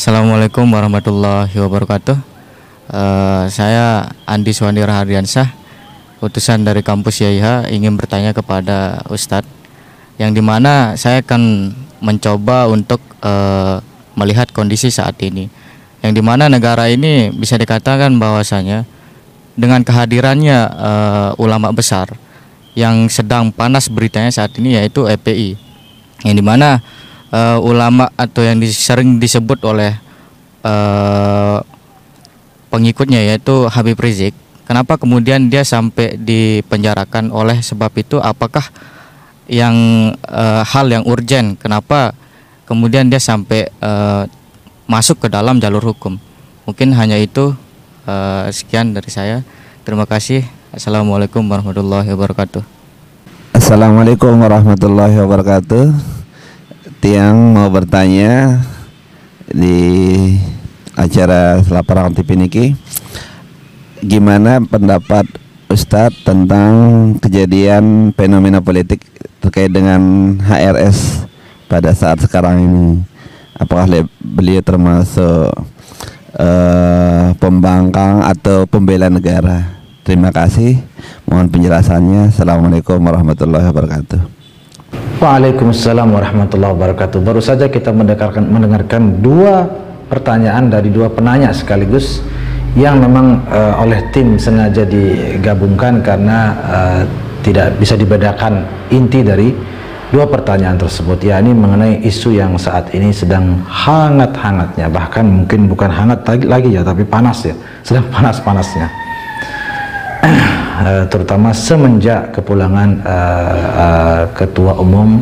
Assalamualaikum warahmatullahi wabarakatuh. Saya Andi Suwandi Rahadiansyah, utusan dari kampus YIH, ingin bertanya kepada Ustadz, yang dimana saya akan mencoba untuk melihat kondisi saat ini, yang dimana negara ini bisa dikatakan bahwasanya dengan kehadirannya ulama besar yang sedang panas beritanya saat ini, yaitu FPI, yang dimana ulama atau yang sering disebut oleh pengikutnya yaitu Habib Rizik, kenapa kemudian dia sampai dipenjarakan? Oleh sebab itu, apakah yang hal yang urgen, kenapa kemudian dia sampai masuk ke dalam jalur hukum? Mungkin hanya itu. Sekian dari saya, terima kasih. Assalamualaikum warahmatullahi wabarakatuh. Assalamualaikum warahmatullahi wabarakatuh. Tiang mau bertanya di acara laporan TV niki, gimana pendapat Ustadz tentang kejadian fenomena politik terkait dengan HRS pada saat sekarang ini? Apakah beliau termasuk pembangkang atau pembela negara? Terima kasih, mohon penjelasannya. Assalamualaikum warahmatullahi wabarakatuh. Waalaikumsalam warahmatullahi wabarakatuh. Baru saja kita mendengarkan dua pertanyaan dari dua penanya sekaligus, yang memang oleh tim sengaja digabungkan karena tidak bisa dibedakan inti dari dua pertanyaan tersebut, yakni mengenai isu yang saat ini sedang hangat-hangatnya, bahkan mungkin bukan hangat lagi ya, tapi panas ya, sedang panas-panasnya. Terutama semenjak kepulangan Ketua Umum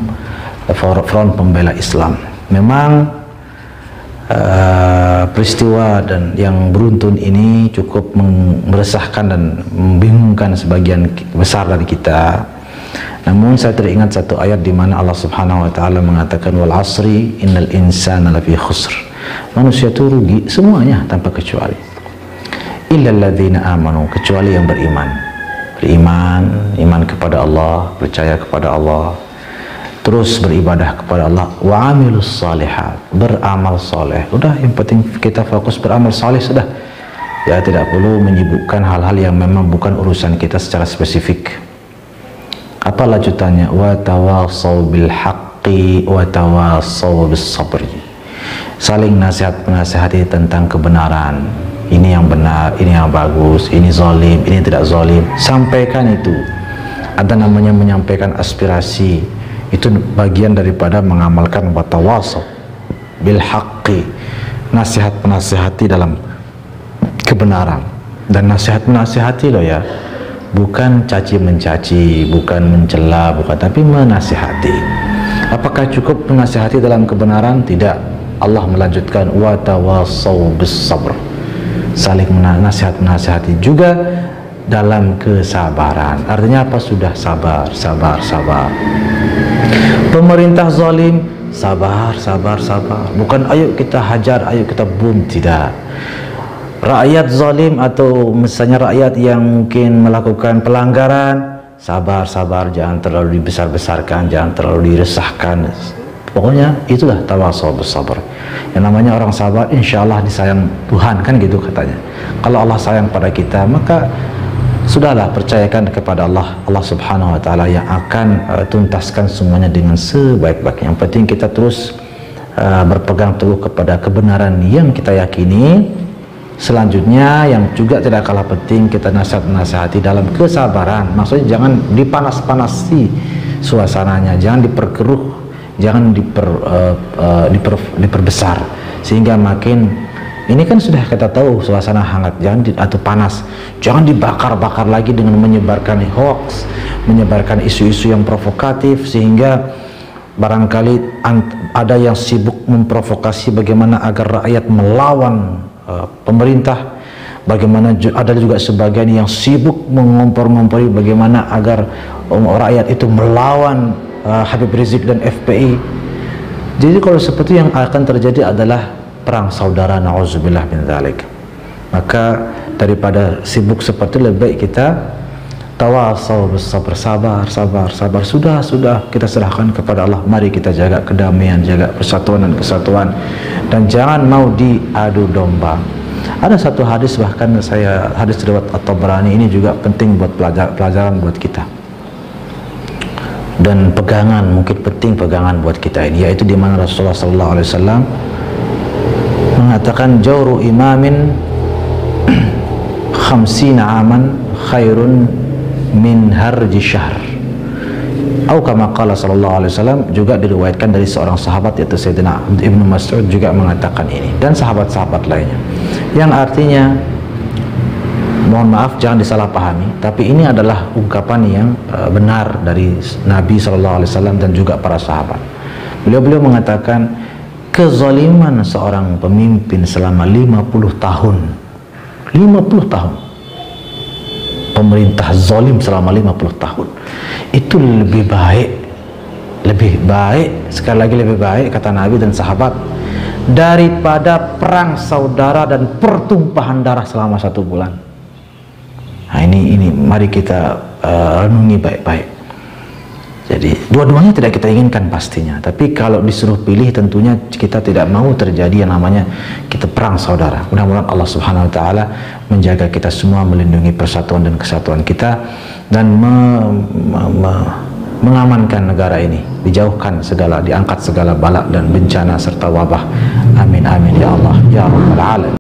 Front Pembela Islam. Memang peristiwa dan yang beruntun ini cukup meresahkan dan membingungkan sebagian besar dari kita. Namun saya teringat satu ayat di mana Allah Subhanahu wa taala mengatakan, wal asri innal insana lafi khusr. Manusia itu rugi semuanya tanpa kecuali. Illal ladzina amanu, kecuali yang beriman. Iman kepada Allah, percaya kepada Allah, terus beribadah kepada Allah, wa amilus salihat, beramal soleh. Udah, yang penting kita fokus beramal soleh sudah. Ya, tidak perlu menyibukkan hal-hal yang memang bukan urusan kita secara spesifik. Apa lanjutannya? Wa tawassaw bil haqqi wa tawassaw bis sabri. Saling nasihat-menasihati tentang kebenaran. Ini yang benar, ini yang bagus, ini zalim, ini tidak zalim. Sampaikan itu. Ada namanya menyampaikan aspirasi. Itu bagian daripada mengamalkan wa tawassaw bil haqqi. Nasihat menasihati dalam kebenaran. Dan nasihat menasihati loh ya, bukan caci mencaci, bukan mencela, bukan, tapi menasihati. Apakah cukup menasihati dalam kebenaran? Tidak. Allah melanjutkan wa tawassaw bis sabr. Saling menasihati juga dalam kesabaran. Artinya apa? Sudah sabar. Pemerintah zalim, sabar. Bukan ayo kita hajar, ayo kita bunuh, tidak. Rakyat zalim atau misalnya rakyat yang mungkin melakukan pelanggaran, sabar, jangan terlalu dibesar-besarkan, jangan terlalu diresahkan. Pokoknya itulah tawassaw bis sabr. Yang namanya orang sabar, insya Allah disayang Tuhan, kan gitu katanya. Kalau Allah sayang pada kita, maka sudahlah, percayakan kepada Allah Subhanahu wa taala yang akan tuntaskan semuanya dengan sebaik-baiknya. Yang penting kita terus berpegang teguh kepada kebenaran yang kita yakini. Selanjutnya yang juga tidak kalah penting, kita nasihati dalam kesabaran. Maksudnya jangan dipanas-panasi suasananya, jangan diperkeruh, jangan diperbesar sehingga makin, ini kan sudah kita tahu suasana hangat, atau panas, jangan dibakar-bakar lagi dengan menyebarkan hoax, menyebarkan isu-isu yang provokatif, sehingga barangkali ada yang sibuk memprovokasi bagaimana agar rakyat melawan pemerintah, bagaimana ada juga sebagian yang sibuk mengompor-ngompori bagaimana agar rakyat itu melawan Habib Rizik dan FPI. Jadi kalau seperti yang akan terjadi adalah perang saudara, na'udzubillah min dzalik. Maka daripada sibuk seperti, lebih baik kita Tawasau bersabar, sabar. Sudah kita serahkan kepada Allah. Mari kita jaga kedamaian, jaga persatuan dan kesatuan, dan jangan mau diadu domba. Ada satu hadis, bahkan hadis riwayat At-Tabrani ini juga penting buat pelajaran buat kita. Dan mungkin penting pegangan buat kita ini, yaitu di mana Rasulullah SAW mengatakan jawru imamin 50 aman khairun min harji syahr, atau kama qala sallallahu alaihi wasallam. Juga diriwayatkan dari seorang sahabat, yaitu Sayyidina Ibnu Mas'ud, juga mengatakan ini, dan sahabat-sahabat lainnya, yang artinya, mohon maaf jangan disalahpahami, tapi ini adalah ungkapan yang benar dari Nabi sallallahu alaihi wasallam dan juga para sahabat. Beliau mengatakan kezaliman seorang pemimpin selama 50 tahun, pemerintah zalim selama 50 tahun, itu lebih baik, sekali lagi lebih baik, kata Nabi dan sahabat, daripada perang saudara dan pertumpahan darah selama 1 bulan. Nah, ini mari kita renungi baik-baik. Jadi dua-duanya tidak kita inginkan pastinya, tapi kalau disuruh pilih tentunya kita tidak mau terjadi yang namanya kita perang saudara. Mudah-mudahan Allah Subhanahu wa taala menjaga kita semua, melindungi persatuan dan kesatuan kita, dan mengamankan negara ini, diangkat segala bala dan bencana serta wabah. Amin amin ya Allah ya rabbal alamin.